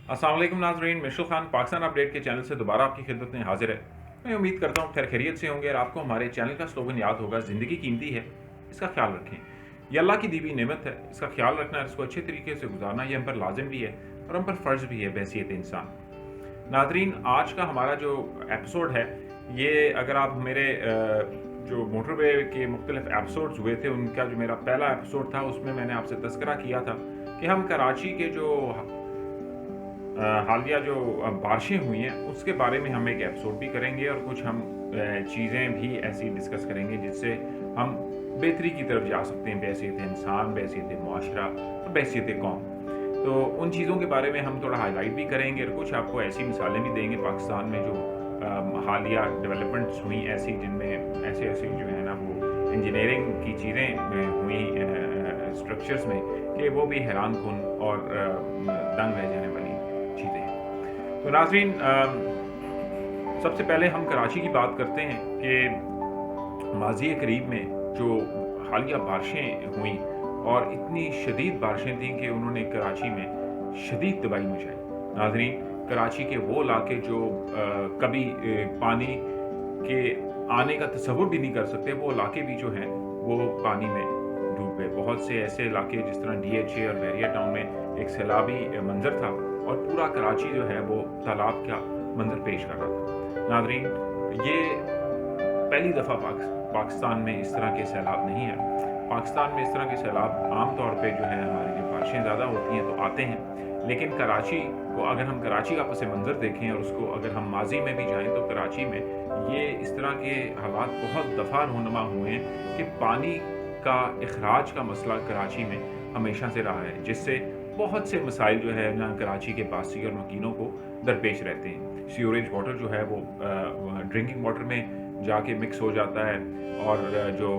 अस्सलाम वालेकुम नाज़रीन, मिशुल खान पाकिस्तान अपडेट के चैनल से दोबारा आपकी खिदमत में हाजिर है। मैं उम्मीद करता हूँ खैर खैरियत से होंगे और आपको हमारे चैनल का स्लोगन याद होगा, ज़िंदगी कीमती है, इसका ख्याल रखें। ये अल्लाह की दी हुई नेमत है, इसका ख्याल रखना और इसको अच्छे तरीके से गुजारना ये हम पर लाजिम भी है और हम पर फ़र्ज़ भी है बहैसियत इंसान। नाज़रीन, आज का हमारा जो एपिसोड है, ये अगर आप मेरे जो मोटरवे के मुख्तलिफ एपिसोड्स हुए थे, उनका जो मेरा पहला एपिसोड था, उसमें मैंने आपसे तज़किरा किया था कि हम कराची के जो हालिया जो बारिशें हुई हैं उसके बारे में हम एक एपिसोड भी करेंगे और कुछ हम चीज़ें भी ऐसी डिस्कस करेंगे जिससे हम बेहतरी की तरफ जा सकते हैं, बहैसियत इंसान, बहैसियत मुआशरा और बहैसियत कौम। तो उन चीज़ों के बारे में हम थोड़ा हाईलाइट भी करेंगे और कुछ आपको ऐसी मिसालें भी देंगे पाकिस्तान में जो हालिया डेवलपमेंट्स हुई ऐसी, जिनमें ऐसे ऐसे जो है ना वो इंजीनियरिंग की चीज़ें हुई स्ट्रक्चर्स में कि वो भी हैरान कुन और दंग रह जाने वाली चीज़ें हैं। तो नाज़रीन, सबसे पहले हम कराची की बात करते हैं कि माज़ी करीब में जो हालिया बारिशें हुई और इतनी शदीद बारिशें थीं कि उन्होंने कराची में शदीद तबाही मचाई। नाज़रीन, कराची के वो इलाके जो कभी पानी के आने का तसव्वुर भी नहीं कर सकते, वो इलाके भी जो हैं वो पानी में डूब गए। बहुत से ऐसे इलाके जिस तरह DHA और बहरिया टाउन में एक सैलाबी मंजर था और पूरा कराची जो है वो तालाब का मंजर पेश कर रहा था। नाज़रीन, ये पहली दफ़ा पाकिस्तान में इस तरह के सैलाब नहीं है। पाकिस्तान में इस तरह के सैलाब आम तौर पे जो है हमारी जब बारिशें ज़्यादा होती हैं तो आते हैं, लेकिन कराची को अगर हम कराची का पस मंज़र देखें और उसको अगर हम माजी में भी जाएँ तो कराची में ये इस तरह के हालात बहुत दफ़ा रूनुमा हुए हैं कि पानी का इखराज का मसला कराची में हमेशा से रहा है, जिससे बहुत से मसाइल जो है ना कराची के बासी और मकीनों को दरपेश रहते हैं। सीवरेज वाटर जो है वो ड्रिंकिंग वाटर में जाके मिक्स हो जाता है और जो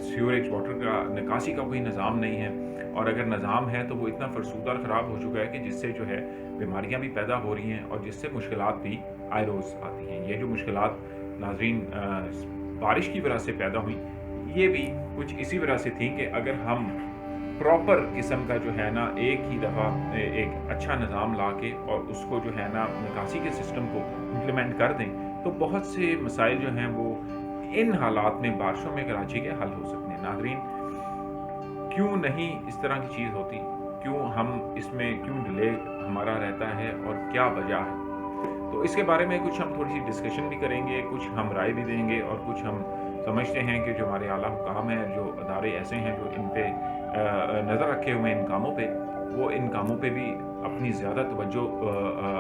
सीवरेज वाटर का निकासी का कोई निज़ाम नहीं है, और अगर निज़ाम है तो वो इतना फरसूदा और ख़राब हो चुका है कि जिससे जो है बीमारियां भी पैदा हो रही हैं और जिससे मुश्किलात भी आए रोज़ आती हैं। ये जो मुश्किलात नाज़रीन बारिश की वजह से पैदा हुई, ये भी कुछ इसी वजह से थी कि अगर हम प्रॉपर किस्म का जो है ना एक ही दफ़ा एक अच्छा निज़ाम ला के और उसको जो है ना निकासी के सिस्टम को इम्प्लीमेंट कर दें तो बहुत से मसाइल जो हैं वो इन हालात में बारिशों में कराची के हल हो सकते हैं। नाज़रीन, क्यों नहीं इस तरह की चीज़ होती, क्यों हम इसमें क्यों डिले हमारा रहता है और क्या वजह है, तो इसके बारे में कुछ हम थोड़ी सी डिस्कशन भी करेंगे, कुछ हम राय भी देंगे और कुछ हम समझते हैं कि जो हमारे आला हुकाम हैं, जो अदारे ऐसे हैं जो इन पे नज़र रखे हुए हैं इन कामों पे, वो इन कामों पे भी अपनी ज़्यादा तवज्जो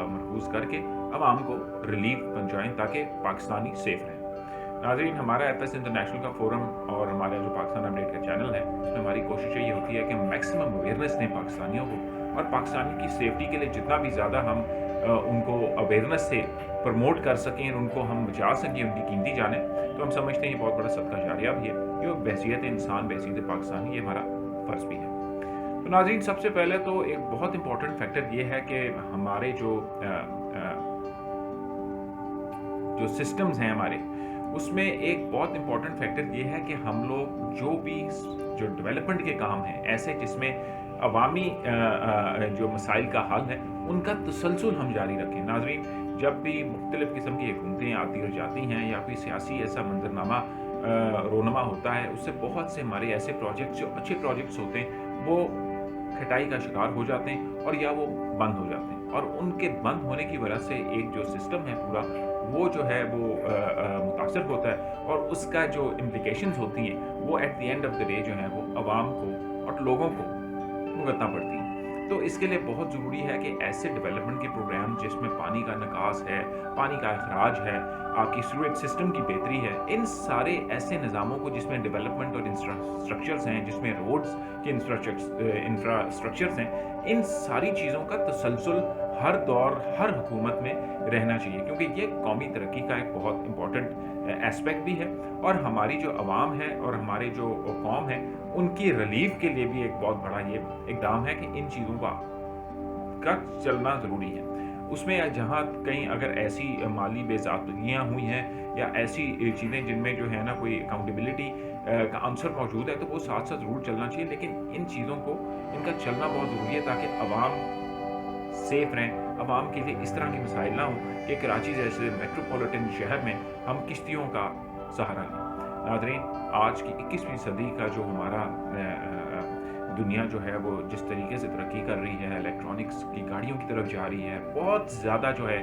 मरकूज़ करके आवाम को रिलीफ पहुँचाएँ ताकि पाकिस्तानी सेफ़ रहें। नाज़रीन, हमारा एपस इंटरनेशनल का फोरम और हमारा जो पाकिस्तान अपडेट का चैनल है, उसमें हमारी कोशिश ये होती है कि मैक्सिमम अवेयरनेस दें पाकिस्तानियों को और पाकिस्तानी की सेफ्टी के लिए जितना भी ज़्यादा हम उनको अवेयरनेस से प्रमोट कर सकें, उनको हम बचा सकें, उनकी कीमती जानें, तो हम समझते हैं ये बहुत बड़ा सदका जारिया भी है। ये बहैसियत इंसान, बहैसियत पाकिस्तानी, ये हमारा फ़र्ज़ भी है। तो नाज़रीन, सबसे पहले तो एक बहुत इंपॉर्टेंट फैक्टर ये है कि हमारे जो सिस्टम्स हैं हमारे, उसमें एक बहुत इंपॉर्टेंट फैक्टर ये है कि हम लोग जो डेवलपमेंट के काम हैं ऐसे जिसमें अवामी जो मसाइल का हल है उनका तसलसल हम जारी रखें। नाज़रीन, जब भी मुख्तलिफ़ किस्म की हुकूमतें आती और जाती हैं या कोई सियासी ऐसा मंजरनामा रोनमा होता है, उससे बहुत से हमारे ऐसे प्रोजेक्ट्स जो अच्छे प्रोजेक्ट्स होते हैं वो खटाई का शिकार हो जाते हैं और या वो बंद हो जाते हैं, और उनके बंद होने की वजह से एक जो सिस्टम है पूरा वो जो है वो मुतासर होता है और उसका जो इम्प्लिकेशंस होती हैं वो at the end of the day जो है वो आवाम को और लोगों को भुगतना पड़ती हैं। तो इसके लिए बहुत ज़रूरी है कि ऐसे डेवलपमेंट के प्रोग्राम जिसमें पानी का निकास है, पानी का अखराज है, आपकी सीवरेज सिस्टम की बेहतरी है, इन सारे ऐसे निज़ामों को जिसमें डेवलपमेंट और इंफ्रास्ट्रक्चर्स हैं, जिसमें रोड्स के इंफ्रास्ट्रक्चर्स हैं, इन सारी चीज़ों का तसलसल हर दौर हर हुकूमत में रहना चाहिए, क्योंकि ये कौमी तरक्की का एक बहुत इंपॉर्टेंट एस्पेक्ट भी है और हमारी जो आवाम है और हमारे जो कौम है उनकी रिलीफ के लिए भी एक बहुत बड़ा ये इकदाम है कि इन चीज़ों का चलना ज़रूरी है। उसमें जहाँ कहीं अगर ऐसी माली बेज़ाबतियाँ हुई हैं या ऐसी चीज़ें जिनमें जो है ना कोई अकाउंटेबिलिटी का आंसर मौजूद है तो वो साथ साथ ज़रूर चलना चाहिए, लेकिन इन चीज़ों को इनका चलना बहुत ज़रूरी है ताकि अवाम सेफ रहें, आवाम के लिए इस तरह के मसाइल ना हों कि कराची जैसे मेट्रोपॉलिटन शहर में हम किश्तियों का सहारा लें। नाज़रीन, आज की 21वीं सदी का जो हमारा दुनिया जो है वो जिस तरीके से तरक्की कर रही है, इलेक्ट्रॉनिक्स की गाड़ियों की तरफ जा रही है, बहुत ज़्यादा जो है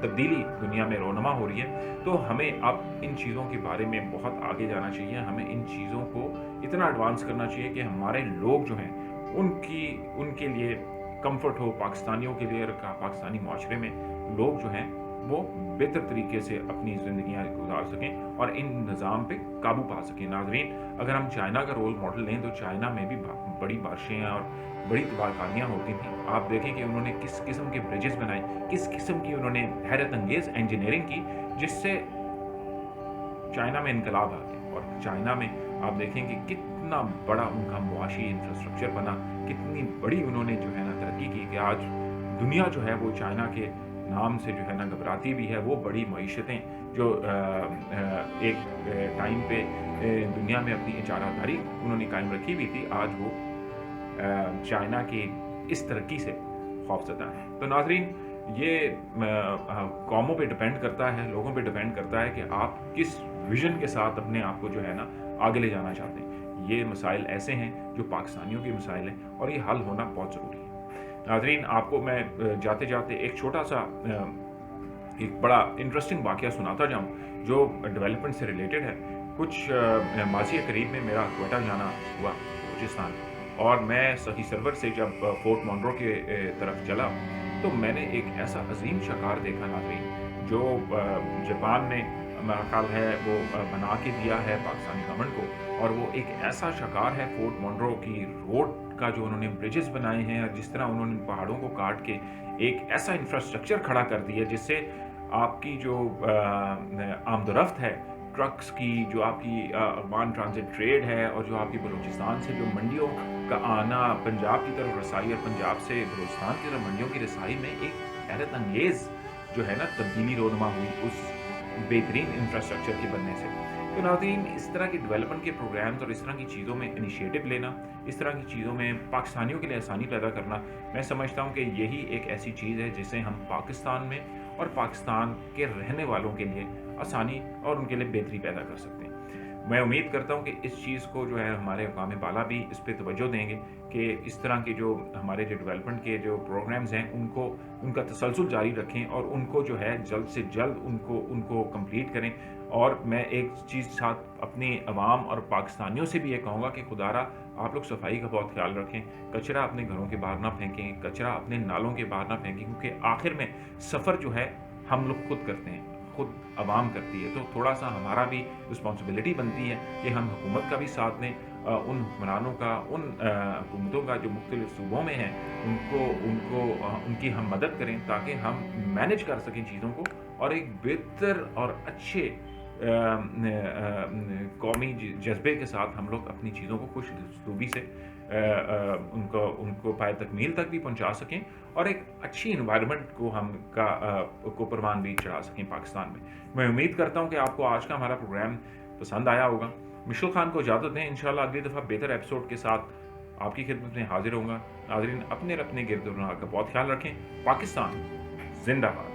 तब्दीली दुनिया में रोनमा हो रही है। तो हमें अब इन चीज़ों के बारे में बहुत आगे जाना चाहिए, हमें इन चीज़ों को इतना एडवांस करना चाहिए कि हमारे लोग जो हैं उनके लिए कम्फ़र्ट हो, पाकिस्तानियों के लिए और पाकिस्तानी माशरे में लोग जो हैं वो बेहतर तरीके से अपनी ज़िंदगियाँ गुजार सकें और इन निज़ाम पे काबू पा सकें। नाज़रीन, अगर हम चाइना का रोल मॉडल लें तो चाइना में भी बड़ी बारिशें और बड़ी तबाहकारियाँ होती थीं। आप देखें कि उन्होंने किस किस्म के ब्रिजेस बनाए, किस किस्म की उन्होंने हैरत अंगेज़ इंजीनियरिंग की, जिससे चाइना में इनकलाब आ गया। और चाइना में आप देखें कि कितना बड़ा उनका मुआशी इंफ्रास्ट्रक्चर बना, कितनी बड़ी उन्होंने जो है ना तरक्की की कि आज दुनिया जो है वो चाइना के नाम से जो है ना घबराती भी है। वो बड़ी मईशतें जो एक टाइम पे दुनिया में अपनी इजारादारी उन्होंने कायम रखी हुई थी, आज वो चाइना की इस तरक्की से खौफज़दा है। तो नाज़रीन, ये कौमों पे डिपेंड करता है, लोगों पे डिपेंड करता है कि आप किस विज़न के साथ अपने आप को जो है ना आगे ले जाना चाहते हैं। ये मसाइल ऐसे हैं जो पाकिस्तानियों के मसाइल हैं और ये हल होना बहुत ज़रूरी है। नाज़रीन, आपको मैं जाते जाते एक छोटा सा एक बड़ा इंटरेस्टिंग वाक़या सुनाता जाऊँ जो डेवलपमेंट से रिलेटेड है। कुछ माज़ी करीब में मेरा क्वेटा जाना हुआ, बलूचिस्तान, और मैं सही सर्वर से जब फोर्ट मॉन्रो के तरफ चला तो मैंने एक ऐसा अजीम शिकार देखा नाज़रीन, जो जापान ने मेरा ख्याल है वो बना के दिया है पाकिस्तानी गवर्नमेंट को। और वो एक ऐसा शिकार है फोर्ट मॉन्रो की रोड का, जो उन्होंने ब्रिजेस बनाए हैं और जिस तरह उन्होंने पहाड़ों को काट के एक ऐसा इंफ्रास्ट्रक्चर खड़ा कर दिया जिससे आपकी जो आमदोरफ्त है ट्रक्स की, जो आपकी अफगान ट्रांजिट ट्रेड है और जो आपकी बलूचिस्तान से जो मंडियों का आना, पंजाब की तरफ रसाई और पंजाब से बलूचिस्तान की तरफ मंडियों की रसाई में एक हैरत अंगेज़ जो है ना तब्दीली रोनमा हुई उस बेहतरीन इंफ्रास्ट्रक्चर के बनने से। तो नाज़रीन, इस तरह के डेवलपमेंट के प्रोग्राम्स और इस तरह की चीज़ों में इनिशिएटिव लेना, इस तरह की चीज़ों में पाकिस्तानियों के लिए आसानी पैदा करना, मैं समझता हूँ कि यही एक ऐसी चीज़ है जिसे हम पाकिस्तान में और पाकिस्तान के रहने वालों के लिए आसानी और उनके लिए बेहतरी पैदा कर सकते हैं। मैं उम्मीद करता हूँ कि इस चीज़ को जो है हमारे अक़वाम बाला भी इस पे तवज्जो देंगे कि इस तरह के जो हमारे जो डेवलपमेंट के जो प्रोग्राम्स हैं उनका तसलसल जारी रखें और उनको जो है जल्द से जल्द उनको कंप्लीट करें। और मैं एक चीज़ साथ अपनी अवाम और पाकिस्तानियों से भी ये कहूँगा कि खुदारा आप लोग सफाई का बहुत ख्याल रखें, कचरा अपने घरों के बाहर ना फेंकें, कचरा अपने नालों के बाहर ना फेंकें, क्योंकि आखिर में सफ़र जो है हम लोग खुद करते हैं, खुद अवाम करती है। तो थोड़ा सा हमारा भी रिस्पॉन्सिबिलिटी बनती है कि हम हुकूमत का भी साथ दें, उन हुक्मरानों का, उन हुकूमतों का जो मुख्तलिफ सूबों में हैं उनकी हम मदद करें ताकि हम मैनेज कर सकें चीज़ों को और एक बेहतर और अच्छे कौमी जज्बे के साथ हम लोग अपनी चीज़ों को खुश उस्लूबी से उनको पाए तकमील तक भी पहुंचा सकें और एक अच्छी इन्वायरमेंट को परवान भी चढ़ा सकें पाकिस्तान में। मैं उम्मीद करता हूं कि आपको आज का हमारा प्रोग्राम पसंद आया होगा। मिशेल खान को इजाज़त दें, इंशाल्लाह अगली दफ़ा बेहतर एपिसोड के साथ आपकी खिदमत में हाजिर होऊंगा। नाज़रीन, अपने गिरद का बहुत ख्याल रखें। पाकिस्तान जिंदाबाद।